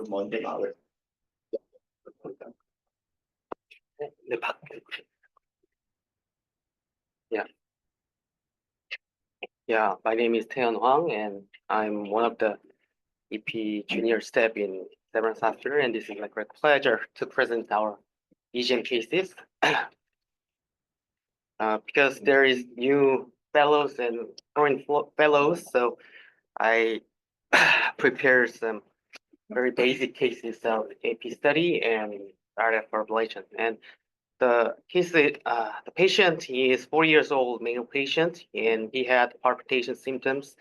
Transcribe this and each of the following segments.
먼저 나올. Yeah. Yeah, my name is Taeyeon Hwang, and I'm one of the EP junior staff in Severance Hospital, and this is my great pleasure to present our EGM cases. Because there is new fellows and foreign fellows, so I prepared some very basic cases of AP study and RF formulation. And the case, the patient, he is 4 years old, male patient, and he had palpitation symptoms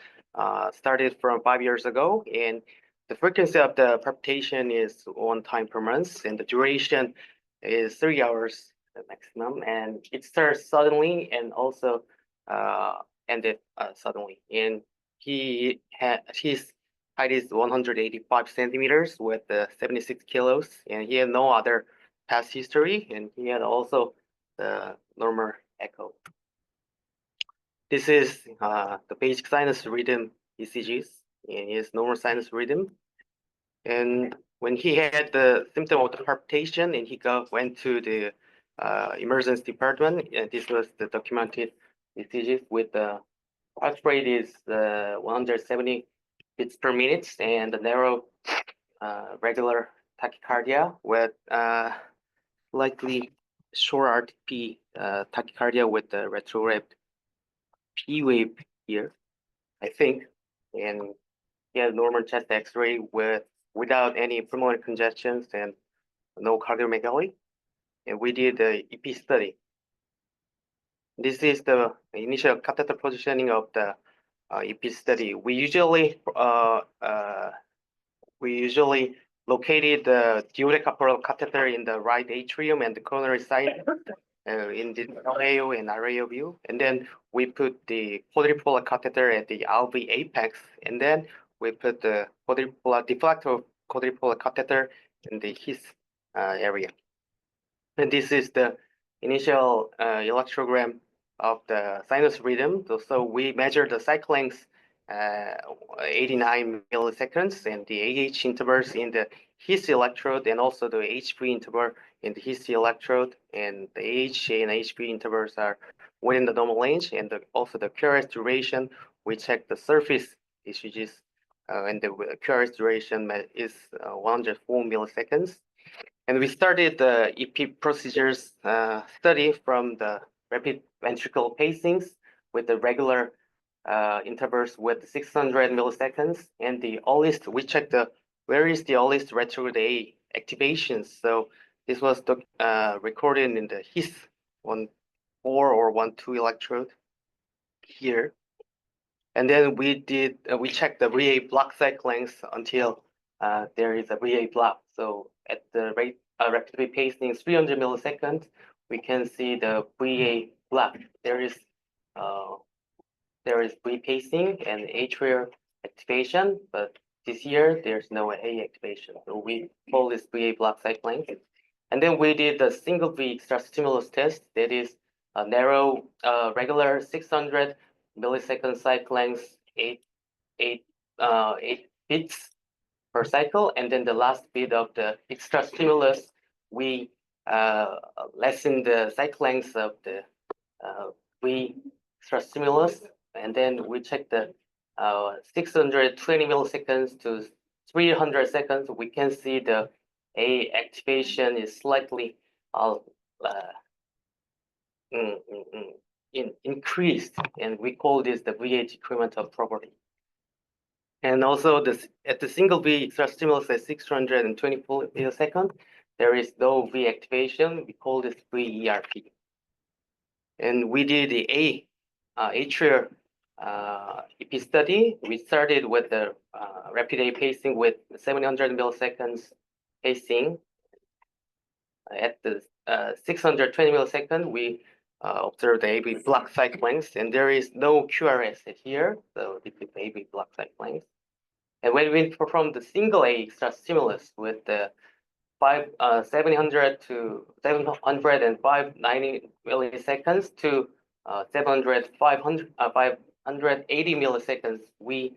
started from 5 years ago. And the frequency of the palpitation is 1 time per month, and the duration is 3 hours maximum. And it starts suddenly and also ended suddenly. And his height is 185 centimeters with 76 kilos, and he had no other past history, and he had also the normal echo. This is the basic sinus rhythm ECGs, and his normal sinus rhythm. And when he had the symptom of the palpitation, and he went to the emergency department, and this was the documented ECGs with the heart rate is 170 beats per minute, and the narrow regular tachycardia with likely short RTP tachycardia with the retrograde P wave here, I think. And he had normal chest X-ray without any pulmonary congestions and no cardiomegaly. And we did the EP study. This is the initial catheter positioning of the EP study. We usually located the duodecaporal catheter in the right atrium and the coronary side in the LAO and RAO view. And then we put the quadripolar catheter at the LV apex. And then we put the deflector quadripolar catheter in the his area. And this is the initial electrogram of the sinus rhythm. So we measure the cycle length 89 milliseconds and the AH intervals in the his electrode and also the HV interval in the his electrode, and the AH and HV intervals are within the normal range, and also the QRS duration. We check the surface ECGs and the QRS duration is 104 milliseconds. And we started the EP procedures study from the rapid ventricular pacings with the regular intervals with 600 milliseconds. And the earliest, we checked where is the earliest retrograde A activation. So this was recorded in the HIS 1.4 or 1.2 electrode here. And then we checked the VA block cycle length until there is a VA block. So at the rate rapid pacing 300 milliseconds, we can see the VA block. There is V pacing and atrial activation, but this year there's no A activation. So we call this VA block cycle length. And then we did the single V extra stimulus test. That is a narrow, regular 600 millisecond cycle length, 8 beats per cycle. And then the last bit of the extra stimulus, we lessen the cycle length of the V extra stimulus. And then we check the 620 milliseconds to 300 seconds. We can see the A activation is slightly increased, and we call this the VA decremental property. And also at the single V extra stimulus at 624 milliseconds, there is no V activation. We call this VERP. And we did the atrial EP study. We started with the rapid A pacing with 700 milliseconds pacing. At the 620 milliseconds, we observed the AB block cycle length, and there is no QRS here, so this is AB block cycle length. And when we perform the single A extra stimulus with the 700 to 590 milliseconds to 580 milliseconds, we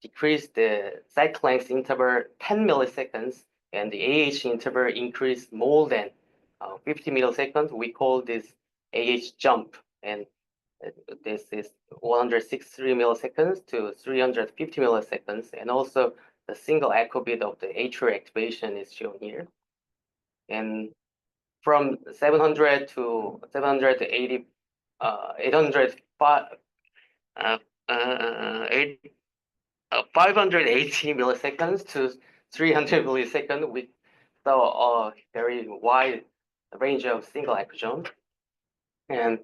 decrease the cycle length interval 10 milliseconds and the AH interval increase more than 50 milliseconds. We call this AH jump, and this is 163 milliseconds to 350 milliseconds, and also the single echo bit of the atrial activation is shown here. And from 700 to 780, 580 milliseconds to 300 milliseconds, we saw a very wide range of single echo jump. And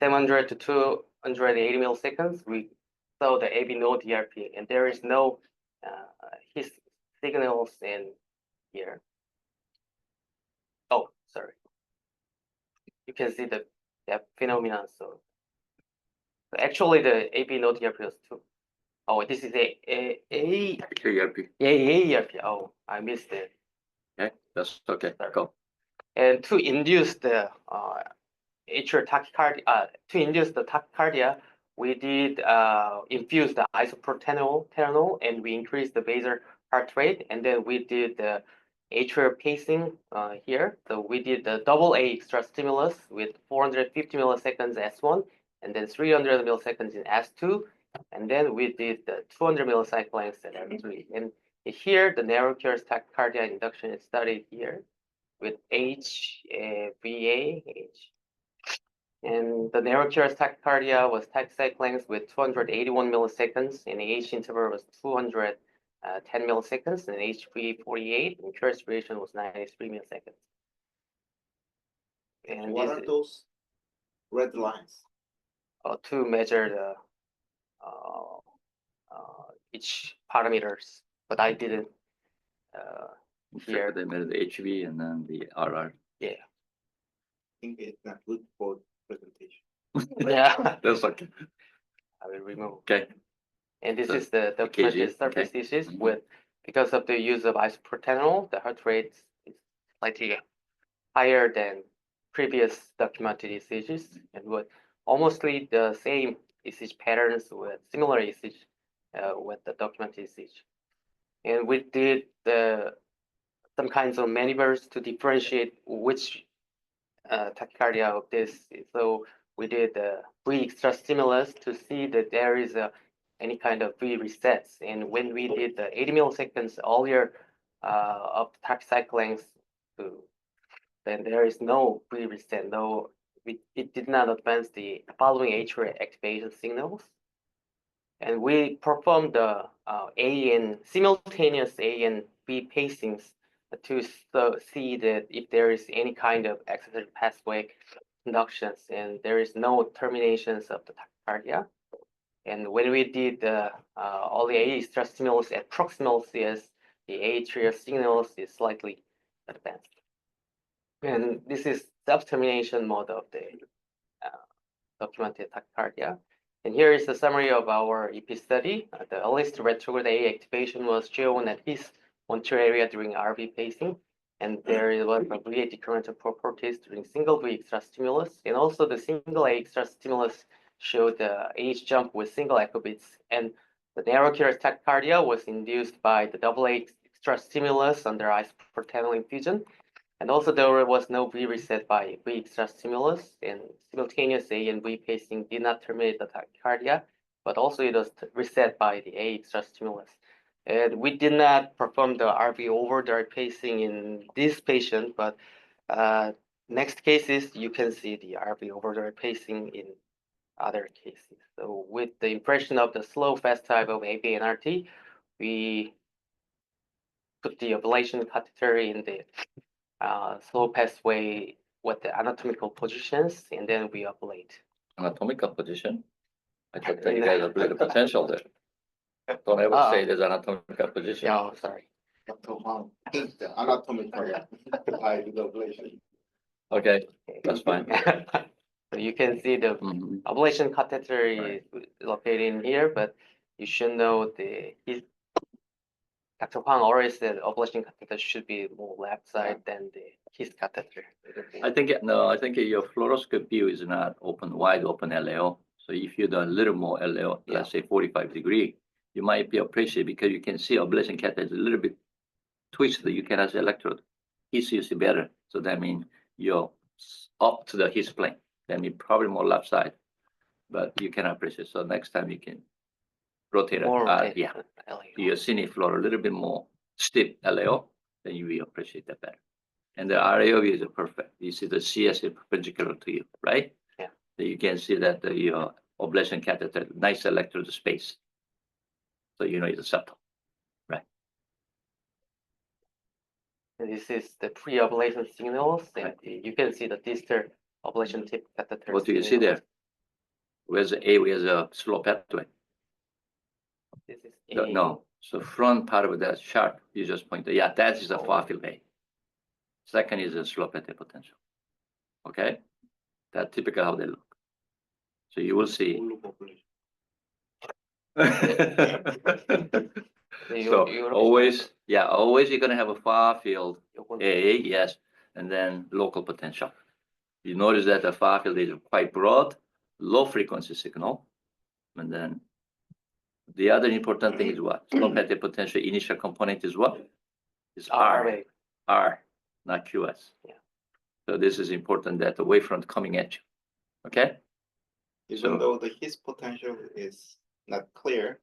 700 to 280 milliseconds, we saw the AB node DRP, and there is no his signals in here. Oh, sorry. You can see the phenomenon. So actually, the AB node DRP was 2. Oh, this is a AERP. Oh, I missed it. Okay, that's okay. Go. And to induce the atrial tachycardia, we did infuse the isoproterenol, and we increased the basal heart rate, and then we did the atrial pacing here. So we did the double A extra stimulus with 450 milliseconds S1, and then 300 milliseconds in S2, and then we did the 200 millicycles at M3. And here, the narrow course tachycardia induction is studied here with VA. And the narrow course tachycardia was tachycyclines with 281 milliseconds, and the H interval was 210 milliseconds, and HV 48, and course duration was 93 milliseconds. And what are those red lines? To measure the each parameters, but I didn't here. They measured the HV and then the RR. Yeah. I think it's not good for presentation. Yeah. That's okay. I will remove. Okay. And this is the documented surface disease with, because of the use of isoproterenol, the heart rate is slightly higher than previous documented ECGs, and with almostly the same ECG patterns with similar ECG with the documented ECG. And we did some kinds of maneuvers to differentiate which tachycardia of this. So we did the V extra stimulus to see that there is any kind of V resets. And when we did the 80 milliseconds earlier of the tachycycle length, then there is no V reset. No, it did not advance the following atrial activation signals. And we performed the simultaneous A and B pacings to see that if there is any kind of accessory pathway conductions, and there is no terminations of the tachycardia. And when we did all the A stress stimulus at proximal CS, the atrial signals is slightly advanced. And this is self-termination mode of the documented tachycardia. And here is the summary of our EP study. The earliest retrograde A activation was shown at this Montier area during RV pacing. And there was a VA decremental properties during single V extra stimulus. And also the single A extra stimulus showed the AH jump with single echo beats. And the narrow course tachycardia was induced by the double A extra stimulus under isoproterenol infusion. And also there was no V reset by V extra stimulus, and simultaneous A and V pacing did not terminate the tachycardia, but also it was reset by the A extra stimulus. And we did not perform the RV overdrive pacing in this patient, but next cases, you can see the RV overdrive pacing in other cases. So with the impression of the slow fast type of AB and RT, we put the ablation catheter in the slow pathway with the anatomical positions, and then we ablate. Anatomical position? I thought that you guys have the potential there. Don't ever say there's anatomical position. Yeah, sorry. Dr. Huang is the anatomical I do the ablation. Okay, that's fine. So you can see the ablation catheter is located in here, but you should know Dr. Huang always said ablation catheter should be more left side than his catheter. I think your fluoroscope view is not wide open LAO. So if you do a little more LAO, let's say 45 degree, you might be appreciated because you can see ablation catheter is a little bit twisted. You can have electrode. His you see better. So that means you're up to the his plane. That means probably more left side, but you can appreciate. So next time you can rotate it. More rotate Yeah, LAO. your cine floor a little bit more stiff LAO, then you will appreciate that better. And the RAO is perfect. You see the CS is perpendicular to you, right? Yeah. So you can see that your ablation catheter, nice electrode space. So you know it's subtle. And this is the pre-ablation signals, and Right. you can see the distal ablation tip catheter. What do you see there? Where's the A? Where's the slow pathway? This is No. So front part of that chart, you just pointed. Yeah, that is a far field A. Second is a slow pathway potential. Okay, that's typically how they look. So you will see. So always, yeah, always you're gonna have a far field A, yes, and then local potential. You notice that the far field is quite broad, low frequency signal, and then the other important thing is what? Slow pathway potential initial component is what? Is R, not QS. Yeah. So this is important that the wavefront coming at you. Okay? Even though his potential is not clear.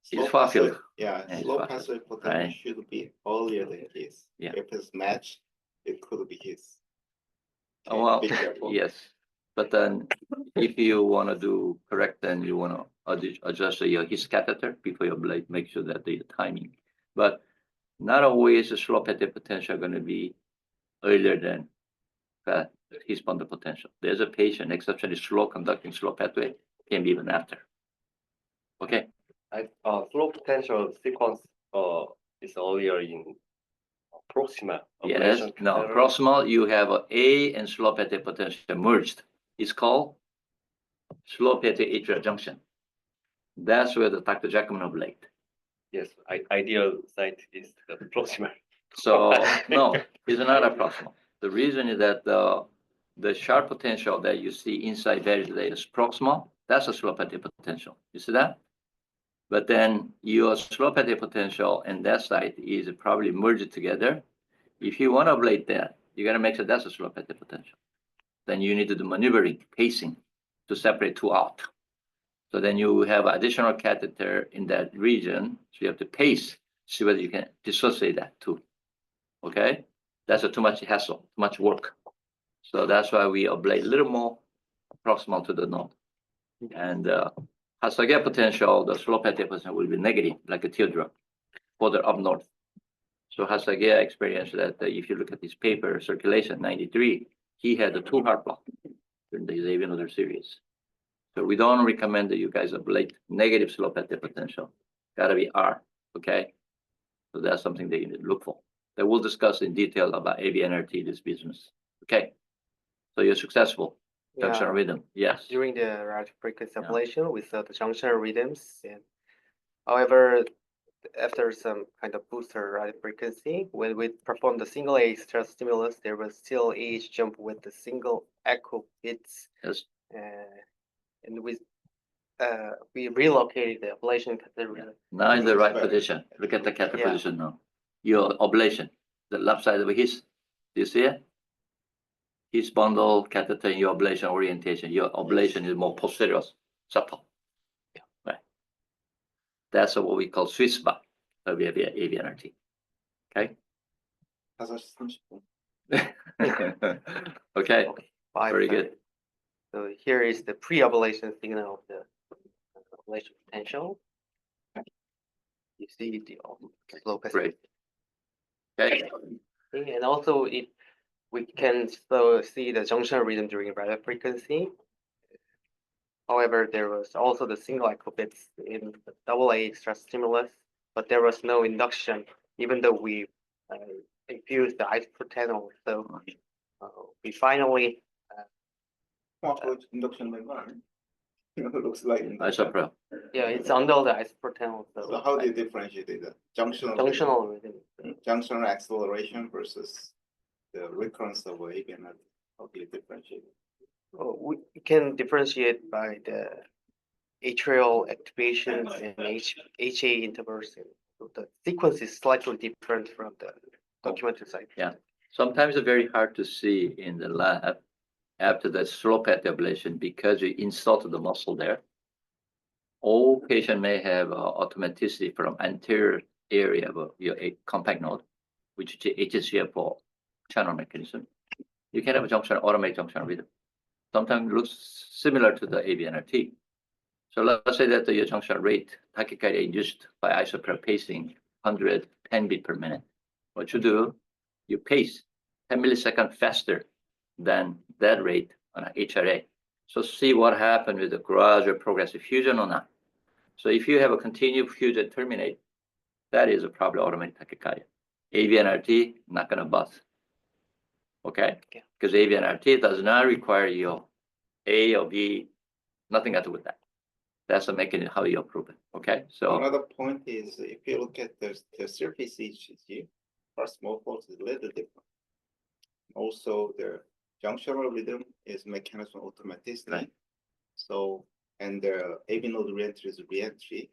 It's slow far pathway- field. Yeah, Yeah, it's slow far pathway field, potential right. should be earlier than his. Yeah. If it's matched, it could be his. Oh, well, be careful. yes, but then if you want to do correct, then you want to adjust your his catheter before you ablate, make sure that the timing. But not always the slow pathway potential going to be earlier than his bundle potential. There's a patient, exceptionally slow conducting slow pathway, can be even after. Okay, Slow potential sequence is earlier in proximal yes, ablation no, catheter. proximal, you have A and slow pathway potential merged. It's called slow pathway atrial junction. That's where the Dr. Jackman ablate. Yes, ideal site is the proximal. So no, it's not a proximal. The reason is that the sharp potential that you see inside various layers proximal, that's a slow pathway potential. You see that? But then your slow pathway potential and that site is probably merged together. If you want to ablate that, you got to make sure that's a slow pathway potential. Then you need to do maneuvering, pacing to separate two out. So then you have additional catheter in that region. So you have to pace, see whether you can dissociate that too. Okay, that's too much hassle, too much work. So that's why we ablate a little more proximal to the node. And Hasage potential, the slow pathway potential will be negative, like a teardrop, further up north. So Hasage experienced that if you look at his paper, Circulation 93, he had a 2 heart block during the Xavier series. So we don't recommend that you guys ablate negative slow pathway potential. Gotta be R, okay? So that's something that you need to look for. That we'll discuss in detail about AVNRT, this business. Okay. So you're successful. Junction rhythm, yes. During the radio frequency Yeah. ablation, we saw the junction rhythms. And however, after some kind of booster radio frequency, when we performed the single extra stimulus, there was still age jump with the single echo beats. Yes. And we relocated the ablation catheter. Now in the Looks right better. position. Look at the catheter Yeah. position now. Your ablation, the left side of his, do you see it? His bundle catheter in your ablation orientation. Your ablation is more posterior, subtle. Yeah. Right. That's what we call sweet spot of AVNRT. Okay. 5시 30분. Okay. Five Very minutes. good. So here is the pre-ablation signal of the ablation potential. You see the slow path. Great. Okay. And also we can still see the junction rhythm during radio frequency. However, there was also the single echo bits in the AA extra stimulus, but there was no induction, even though we infused the isoprotanol. So we finally induction 된 거 아니야? Looks like induction. Isopro. yeah, it's under the isoprotanol. So how do you differentiate the junctional Junctional rhythm. junctional acceleration versus the recurrence of wave, and how do you differentiate? We can differentiate by the atrial activations and HA intervals. So the sequence is slightly different from the documented side. Yeah. Sometimes it's very hard to see in the lab after the slow PET ablation because you insult the muscle there. All patient may have automaticity from anterior area of your compact node, which is HCF4 channel mechanism. You can have a junction, automatic junction rhythm. Sometimes it looks similar to the AVNRT. So let's say that your junction rate, tachycardia induced by isoprel pacing, 110 beat per minute. What you do, you pace 10 milliseconds faster than that rate on an HRA. So see what happened with the gradual progressive fusion or not. So if you have a continued fusion terminate, that is a probably automatic tachycardia. AVNRT, not going to bust. Okay? Because AVNRT does not require your A or B, nothing to do with that. That's the mechanism how you approve it. Okay? So Another point is if you look at the surface ECG, first morphology is a little different. Also, the junctional rhythm is mechanism automaticity. Right. So, and the AV node reentry is reentry.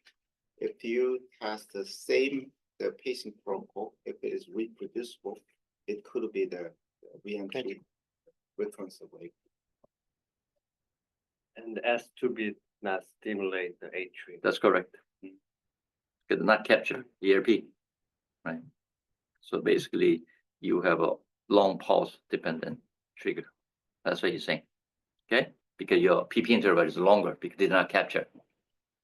If you test the pacing protocol, if it is reproducible, it could be the reentry reference away. And S2 not stimulate the atrium. that's correct. Because not capture ERP, right? So basically, you have a long pulse dependent trigger. That's what he's saying. Okay? Because your PP interval is longer because it did not capture.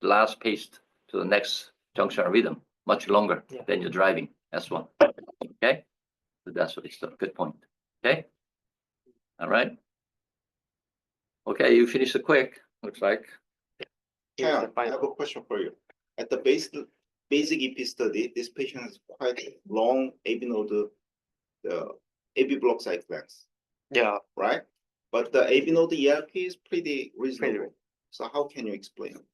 Last paced to the next junction rhythm, much longer than you're driving. That's one. Okay? So that's what it's a good point. Okay? All right. Okay, you finished it quick, looks like. Here's the Ken, I final. have a question for you. At the basic EP study, this patient has quite long AV node, the AV block cycle length, Yeah, right? But the AV node ERP is pretty reasonable. So how can you explain it?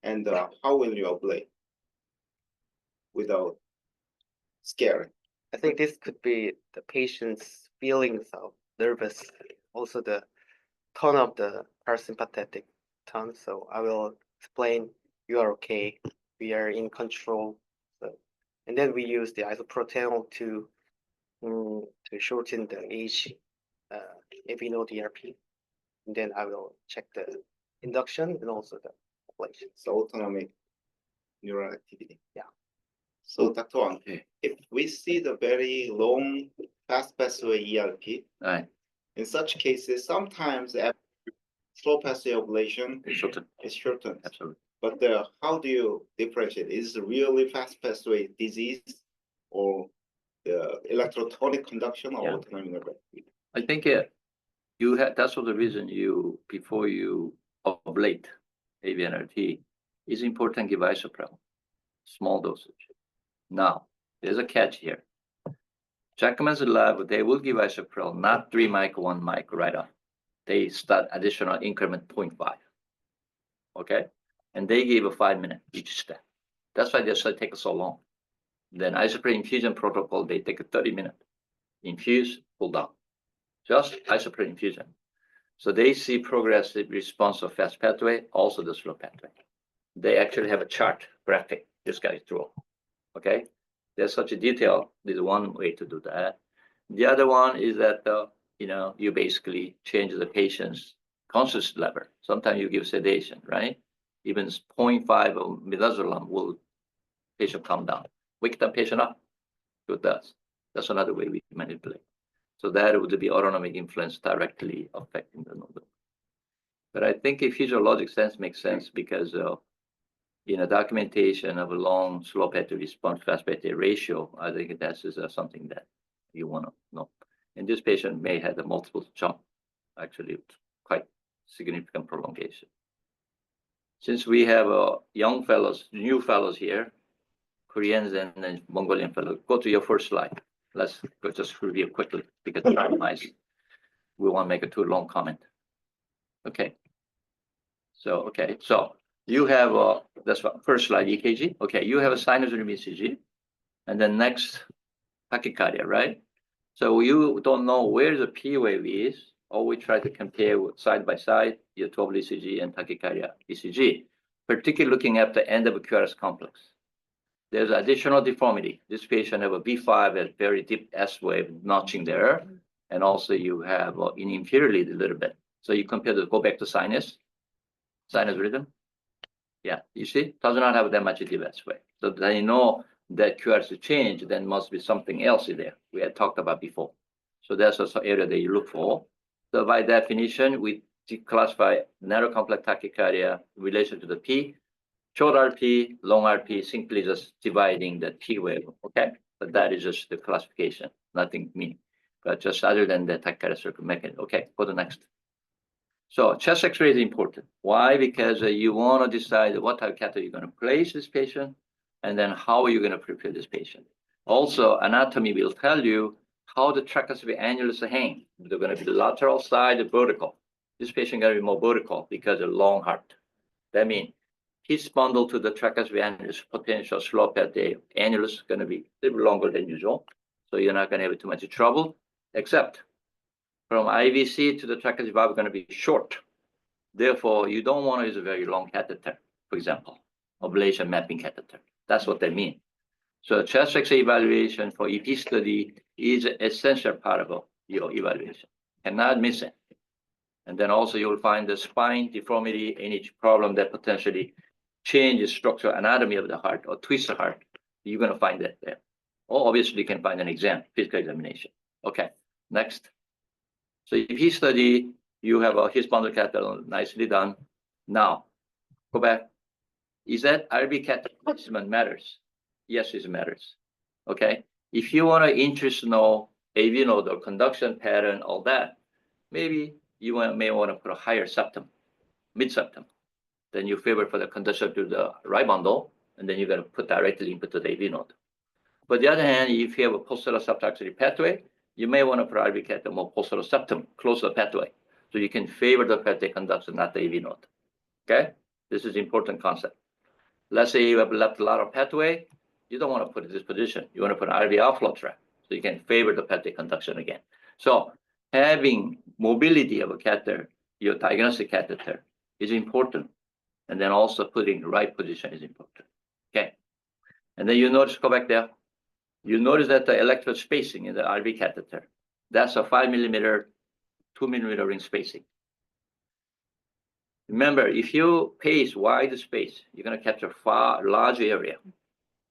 And how will you ablate without scaring? I think this could be the patient's feelings of nervous, also the tone of the parasympathetic tone. So I will explain you are okay, we are in control. So, and then we use the isoproteol to shorten the age AV node ERP. And then I will check the induction and also the ablation. So autonomic neural activity. Yeah. So Dr. Wang, Okay. if we see the very long fast pathway ERP, All right. in such cases, sometimes after slow pathway ablation Shorten. is shortened. Absolutely. But how do you differentiate? Is it really fast pathway disease or the electrotonic conduction or Yeah. autonomic nerve activity? I think you have, that's what the reason before you ablate AVNRT, is important to give isoprel, small dosage. Now, there's a catch here. Jackman's lab, they will give isoprel, not 3 mic, 1 mic right off. They start additional increment 0.5. Okay? And they gave a 5-minute each step. That's why they said take so long. Then isoprel infusion protocol, they take a 30-minute. Infuse, pull down. Just isoprel infusion. So they see progressive response of fast pathway, also the slow pathway. They actually have a chart, graphic, this guy drew. Okay? There's such a detail. There's one way to do that. The other one is that, you basically change the patient's conscious level. Sometimes you give sedation, right? Even 0.5 of midazolam will patient calm down. Wake the patient up. It does. That's another way we manipulate. So that would be autonomic influence directly affecting the node. But I think a physiologic sense makes sense because documentation of a long slow pathway response fast pathway ratio, I think that is something that you want to know. And this patient may have a multiple jump, actually quite significant prolongation. Since we have young fellows, new fellows here, Koreans and then Mongolian fellows, go to your first slide. Let's go just review quickly because we won't make a too long comment. Okay. So you have that's what, first slide EKG. Okay, you have a sinus rhythm ECG, and then next tachycardia, right? So you don't know where the P wave is, or we try to compare with side by side your 12 ECG and tachycardia ECG. particularly looking at the end of a QRS complex. There's additional deformity. This patient have a B5 has very deep S wave notching there. And also you have in inferior lead a little bit. So you compare the, go back to sinus rhythm. Yeah, you see, does not have that much deep S wave. So then you know that QRS change, then must be something else in there we had talked about before. So that's also area that you look for. So by definition, we classify narrow complex tachycardia in relation to the P. Short RP, long RP, simply just dividing the T wave, okay? But that is just the classification, nothing meaning. But just other than the tachycardia circuit mechanism. Okay, go to next. So chest X-ray is important. Why? Because you want to decide what type of catheter you're going to place this patient, and then how are you going to prepare this patient. Also, anatomy will tell you how the tricuspid annulus hang. They're going to be the lateral side, the vertical. This patient going to be more vertical because of long heart. That means his bundle to the tricuspid annulus, potential slope at the annulus is going to be a little longer than usual. So you're not going to have too much trouble, except from IVC to the tricuspid valve going to be short. Therefore, you don't want to use a very long catheter, for example, ablation mapping catheter. That's what they mean. So chest X-ray evaluation for EP study is an essential part of your evaluation. Cannot miss it. And then also you'll find the spine deformity, any problem that potentially changes structural anatomy of the heart or twist the heart. You're going to find that there. Or obviously you can find an exam, physical examination. Okay, next. So EP study, you have a his bundle catheter nicely done. Now, go back. Is that RB catheter placement matters? Yes, it matters. Okay. If you want to interest know AV node or conduction pattern, all that, maybe you may want to put a higher septum, mid septum. Then you favor for the conduction to the right bundle, and then you're going to put directly input to the AV node. But the other hand, if you have a posterior subtaxially pathway, you may want to put RB catheter more posterior septum, close to the pathway. So you can favor the pathway conduction, not the AV node. Okay. This is important concept. Let's say you have left lateral pathway. You don't want to put it in this position. You want to put an RV outflow tract. So you can favor the pathway conduction again. So having mobility of a catheter, your diagnostic catheter, is important. And then also putting the right position is important. Okay. And then you notice, go back there. You notice that the electrode spacing in the RV catheter, that's a 5 millimeter, 2 millimeter ring spacing. Remember, if you pace wide space, you're going to capture far large area.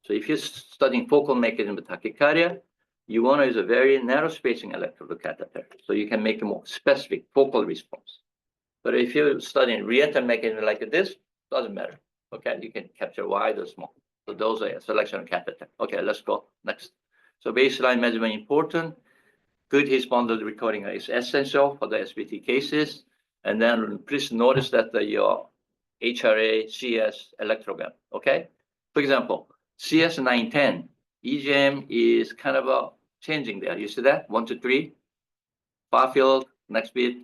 So if you're studying focal mechanism of tachycardia, you want to use a very narrow spacing electrode catheter, so you can make a more specific focal response. But if you're studying re-entry mechanism like this, doesn't matter. Okay, you can capture wide or small. So those are a selection of catheter. Okay, let's go next. So baseline measurement important. Good His bundle recording is essential for the SBT cases. And then please notice that your HRA, CS electrogram. Okay, for example, CS 910 EGM is kind of changing there. You see that 1 to 3, far field, next beat,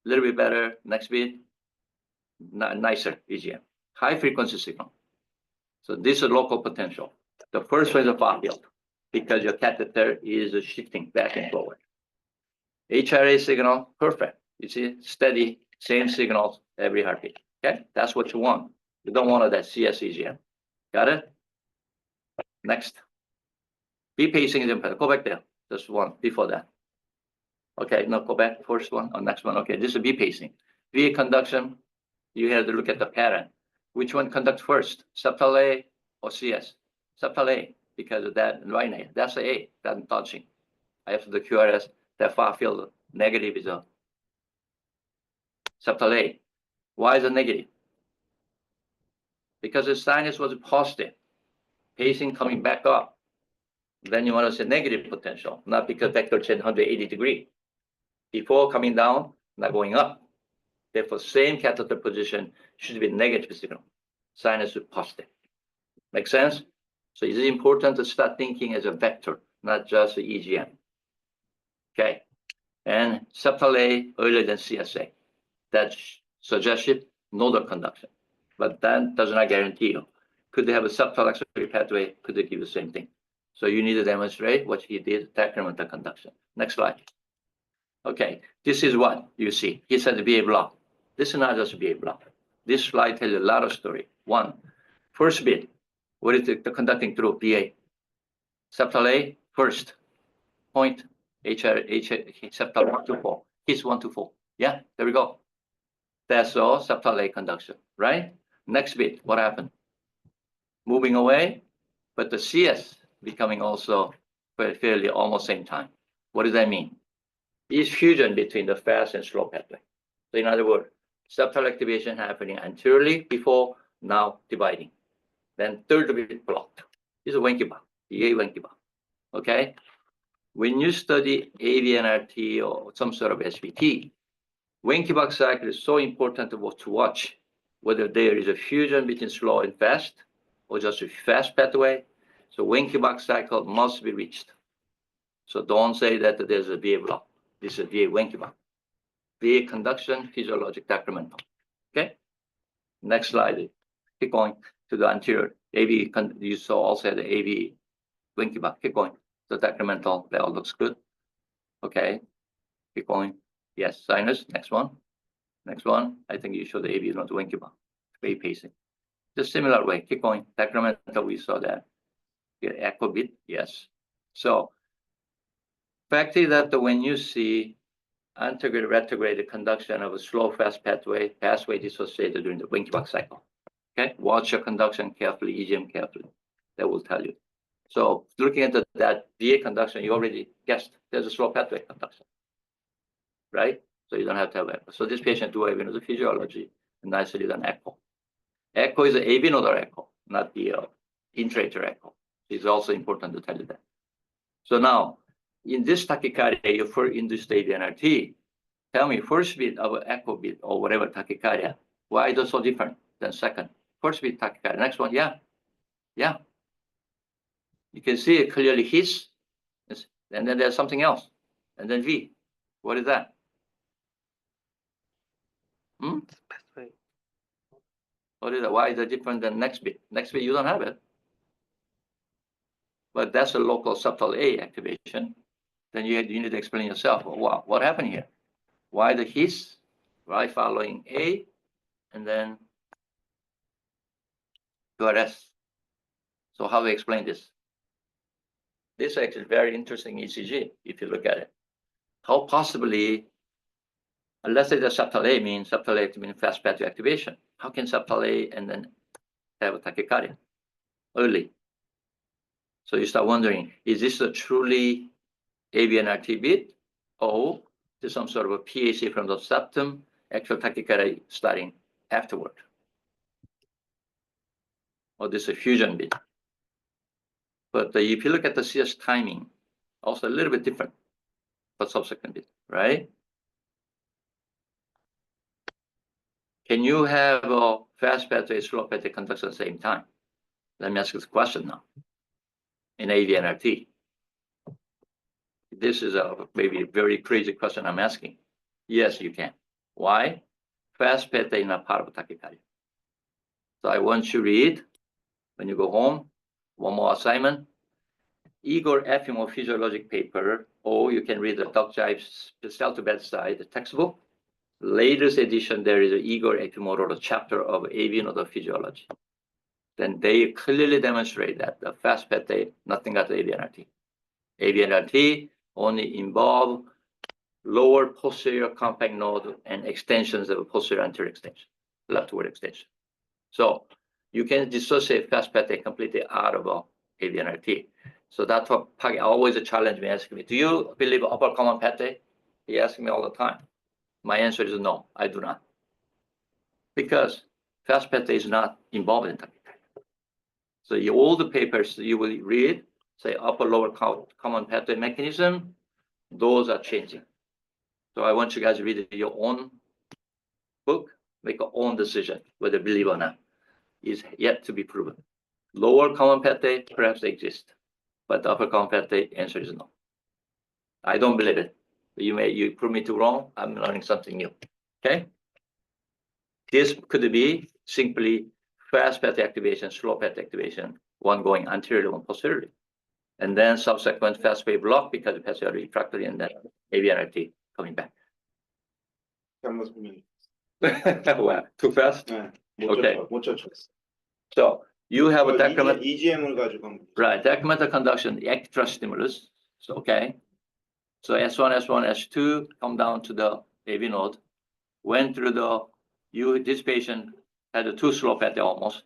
a little bit better, next beat, nicer EGM, high frequency signal. So this is local potential. The first one is a far field because your catheter is shifting back and forward. HRA signal, perfect. You see, steady, same signals every heartbeat. Okay, that's what you want. You don't want that CS EGM. Got it? Next. B pacing is important. Go back there. Just one before that. Okay, now go back. First one or next one. Okay, this is B pacing. V conduction, you have to look at the pattern. Which one conducts first, septal A or CS? Septal A, because of that right now. That's the A, that's touching. After the QRS, that far field negative is a septal A. Why is it negative? Because the sinus was positive, pacing coming back up. Then you want to say negative potential, not because vector change 180 degrees. Before coming down, not going up. Therefore, same catheter position should be negative signal. Sinus is positive. Make sense? So it's important to start thinking as a vector, not just the EGM. Okay. And septal A earlier than CSA. That's suggested nodal conduction. But that does not guarantee you. Could they have a septal axillary pathway? Could they give the same thing? So you need to demonstrate what he did, decremental conduction. Next slide. Okay, this is what you see. He said the BA block. This is not just a BA block. This slide tells you a lot of story. One, first bit, what is the conducting through BA? Septal A, first, point, septal 1 to 4, his 1 to 4. Yeah, there we go. That's all septal A conduction, right? Next bit, what happened? Moving away, but the CS becoming also fairly almost same time. What does that mean? Is fusion between the fast and slow pathway. So in other words, septal activation happening anteriorly before, now dividing. Then third bit blocked. This is Wenkiba, EA Wenkiba. Okay? When you study AVNRT or some sort of SVT, Wenkiba cycle is so important to watch whether there is a fusion between slow and fast or just a fast pathway. So Wenkiba cycle must be reached. So don't say that there's a VA block. This is VA Wenkiba. VA conduction, physiologic decremental. Okay? Next slide. Keep going to the anterior. AV, you saw also the AV Wenkiba. Keep going. The decremental, that all looks good. Okay. Keep going. Yes, sinus. Next one. Next one. I think you showed the AV, not the Wenkiba. Wave pacing. Just similar way. Keep going. Decremental, we saw that. Yeah, echo bit. Yes. So, fact is that when you see antegrade retrograde conduction of a slow fast pathway dissociated during the Wenkiba cycle. Okay, watch your conduction carefully, EGM carefully. That will tell you. So looking at that VA conduction, you already guessed there's a slow pathway conduction, right? So you don't have to have echo. So this patient do AV nodal physiology and nicely done echo. Echo is an AV nodal echo, not the intrator echo. It's also important to tell you that. So now, in this tachycardia, for induced AVNRT, tell me first bit of an echo bit or whatever tachycardia, why is it so different than second? First bit tachycardia. Next one, yeah. You can see it clearly his, and then there's something else, and then V. What is that? Pathway. What is that? Why is it different than next bit? Next bit, you don't have it. But that's a local septal A activation. Then you need to explain yourself, well, wow, what happened here? Why the his, right, following A, and then QRS. So how do we explain this? This is actually very interesting ECG, if you look at it. How possibly, let's say the septal A means fast pathway activation. How can septal A and then have a tachycardia early? So you start wondering, is this a truly AVNRT bit, or is some sort of a PAC from the septum, actual tachycardia starting afterward? Or this is a fusion bit. But if you look at the CS timing, also a little bit different for subsequent bit, right? Can you have a fast pathway, slow pathway conduction at the same time? Let me ask you this question now. In AVNRT, this is maybe a very crazy question I'm asking. Yes, you can. Why? Fast pathway is not part of tachycardia. So I want you to read when you go home. One more assignment. Igor Efimov physiologic paper, or you can read the Doc Jive's Cell to Bedside the textbook. Latest edition, there is an Igor Efimov chapter of AV nodal physiology. Then they clearly demonstrate that the fast pathway, nothing got AVNRT. AVNRT only involve lower posterior compact node and extensions of posterior anterior extension, leftward extension. So you can dissociate fast pathway completely out of AVNRT. So that's what always a challenge me asking me, do you believe upper common pathway? He asks me all the time. My answer is no, I do not. Because fast pathway is not involved in tachycardia. So all the papers you will read, say upper lower common pathway mechanism, those are changing. So I want you guys to read your own book, make your own decision, whether believe or not, is yet to be proven. Lower common pathway perhaps exist, but the upper common pathway answer is no. I don't believe it. You prove me to wrong, I'm learning something new. Okay? This could be simply fast pathway activation, slow pathway activation, one going anteriorly, one posteriorly. And then subsequent fast wave block because the pathway are refractory and then AVNRT coming back. Almost minutes. Well, too fast? 네, Okay. 못 쳤어. So you have a decremental, EGM을 가지고 한번. right, decremental conduction, extra stimulus. So, okay. So S1, S1, S2 come down to the AV node, went through this patient had a two slope at the almost,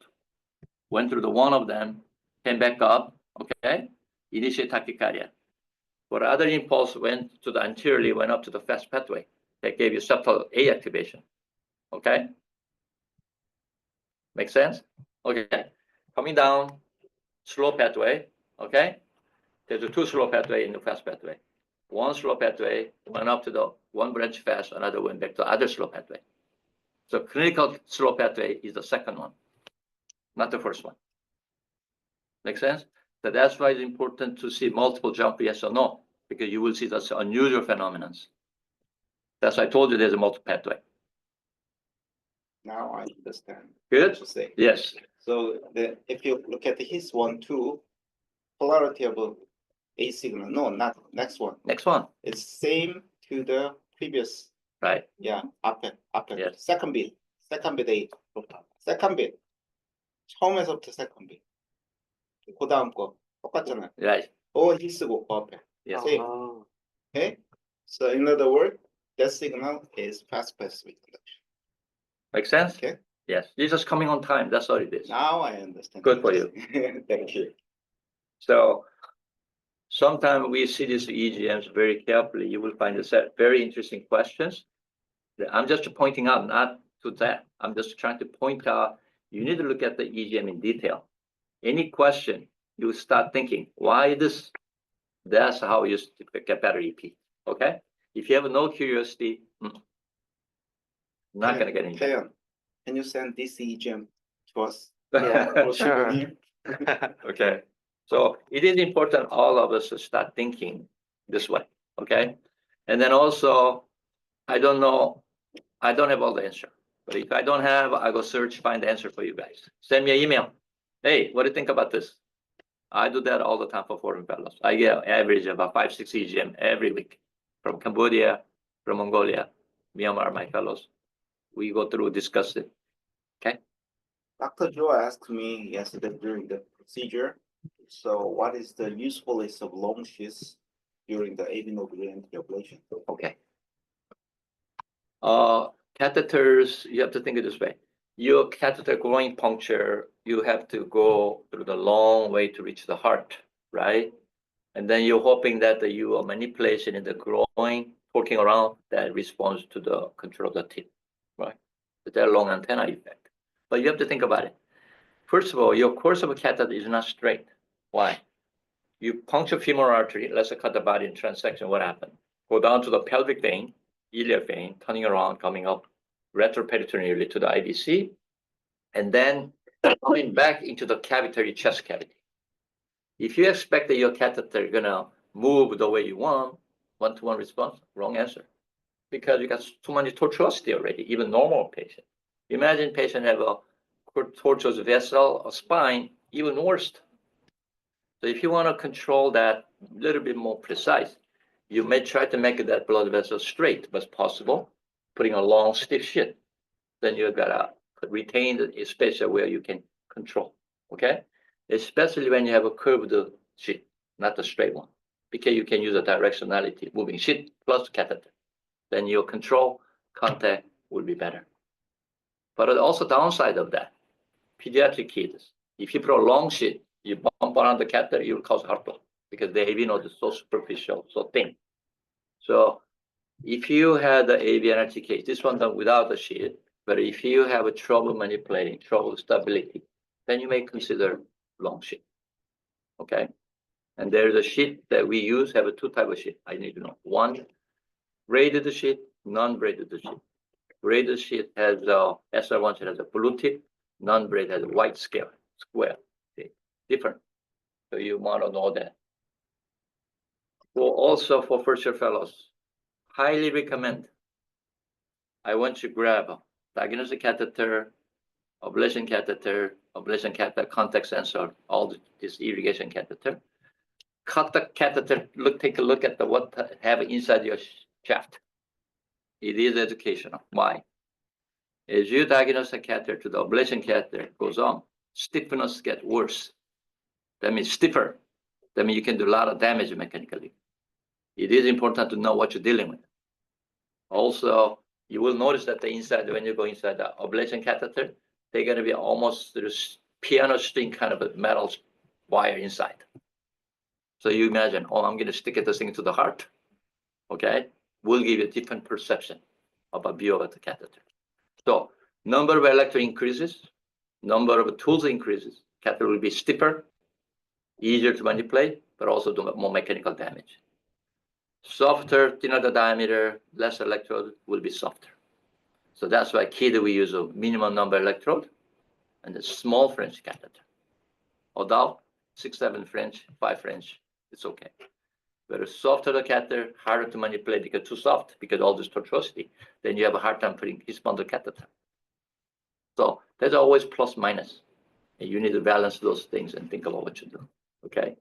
went through the one of them, came back up, okay, initiate tachycardia. For other impulse went to the anteriorly, went up to the fast pathway. That gave you septal A activation, okay? Make sense? Okay, coming down, slow pathway, okay? There's a two slow pathway in the fast pathway. One slow pathway went up to the one branch fast, another went back to other slow pathway. So clinical slow pathway is the second one, not the first one. Make sense? So that's why it's important to see multiple jump yes or no, because you will see that's unusual phenomenon. That's why I told you there's a multiple pathway. Now I understand. Good? What you say. Yes. So if you look at his 1, 2, polarity of A signal, no, not next one. Next one. It's same to the previous, Right. yeah, 앞에. Yes. Second bit A. Second bit. 처음에서부터 second bit. 그 다음 거 똑같잖아요. Right. 히 쓰고 앞에. Yes. Same. Oh, Okay? So in other words, that signal is fast passive conduction. Make sense? Okay. Yes. You're just coming on time. That's all it is. Now I understand. Good for you. Thank you. So sometimes we see these EGMs very carefully. You will find a set very interesting questions. I'm just pointing out, not to that. I'm just trying to point out, you need to look at the EGM in detail. Any question, you start thinking, why this? That's how you get better EP, okay? If you have no curiosity, not gonna get anything. Taeyeon, can you send this EGM to us? yeah, sure. Okay, so it is important all of us to start thinking this way, okay? And then also, I don't know, I don't have all the answer, but if I don't have, I go search, find the answer for you guys. Send me an email. Hey, what do you think about this? I do that all the time for foreign fellows. I get average about 5, 6 EGM every week from Cambodia, from Mongolia, Myanmar, my fellows. We go through, discuss it. Okay. Dr. Joe asked me yesterday during the procedure, so what is the usefulness of long sheaths during the AV node reentry ablation? Okay. Catheters, you have to think of this way. Your catheter groin puncture, you have to go through the long way to reach the heart, right? And then you're hoping that you are manipulation in the groin, poking around, that responds to the control of the tip, right? With that long antenna effect. But you have to think about it. First of all, your course of a catheter is not straight. Why? You puncture femoral artery, let's say cut the body in transection, what happened? Go down to the pelvic vein, iliac vein, turning around, coming up retroperitoneally to the IVC, and then coming back into the cavitary chest cavity. If you expect that your catheter is gonna move the way you want, one-to-one response, wrong answer. Because you got too many tortuosity already, even normal patient. Imagine patient have a tortuous vessel, a spine, even worse. So if you want to control that a little bit more precise, you may try to make that blood vessel straight, but it's possible, putting a long stiff sheet. Then you gotta retain the space where you can control, okay? Especially when you have a curved sheet, not the straight one, because you can use a directionality, moving sheet plus catheter. Then your control contact will be better. But also downside of that, pediatric kids, if you put a long sheet, you bump around the catheter, you'll cause heart block because the AV node is so superficial, so thin. So if you had the AV NRT case, this one done without the sheet, but if you have a trouble manipulating, trouble stability, then you may consider long sheet, okay? And there's a sheet that we use, have a two type of sheet. I need to know. One, braided sheet, non-braided sheet. Braided sheet has SR1 sheet has a blue tip, non-braided has a white square. Okay. Different. So you want to know that. Also for first year fellows, highly recommend. I want you to grab a diagnostic catheter, ablation catheter, contact sensor, all this irrigation catheter. Cut the catheter, take a look at what have inside your shaft. It is educational. Why? As you diagnose the catheter to the ablation catheter goes on, stiffness gets worse. That means stiffer. That means you can do a lot of damage mechanically. It is important to know what you're dealing with. Also, you will notice that the inside, when you go inside the ablation catheter, they're going to be almost this piano string kind of a metal wire inside. So you imagine, oh, I'm going to stick this thing to the heart. Okay, will give you a different perception of a view of the catheter. So number of electrode increases, number of tools increases, catheter will be stiffer, easier to manipulate, but also do more mechanical damage. Softer, thinner the diameter, less electrode will be softer. So that's why key that we use a minimum number electrode and a small French catheter. Although 6, 7 French, 5 French, it's okay. But softer the catheter, harder to manipulate because too soft, because all this tortuosity, then you have a hard time putting each bundle catheter. So there's always plus minus. And you need to balance those things and think about what you do. Okay.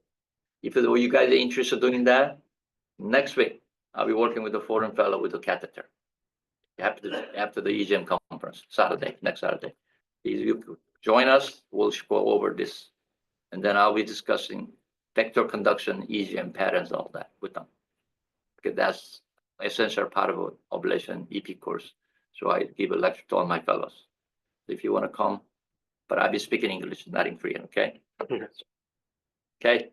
If you guys are interested in doing that, next week I'll be working with a foreign fellow with a catheter. After the EGM conference, next Saturday. If you join us, we'll go over this. And then I'll be discussing vector conduction, EGM patterns, all that with them. Because that's essential part of ablation EP course. So I give a lecture to all my fellows. If you want to come, but I'll be speaking English, not in Korean, okay? Okay.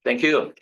Thank you.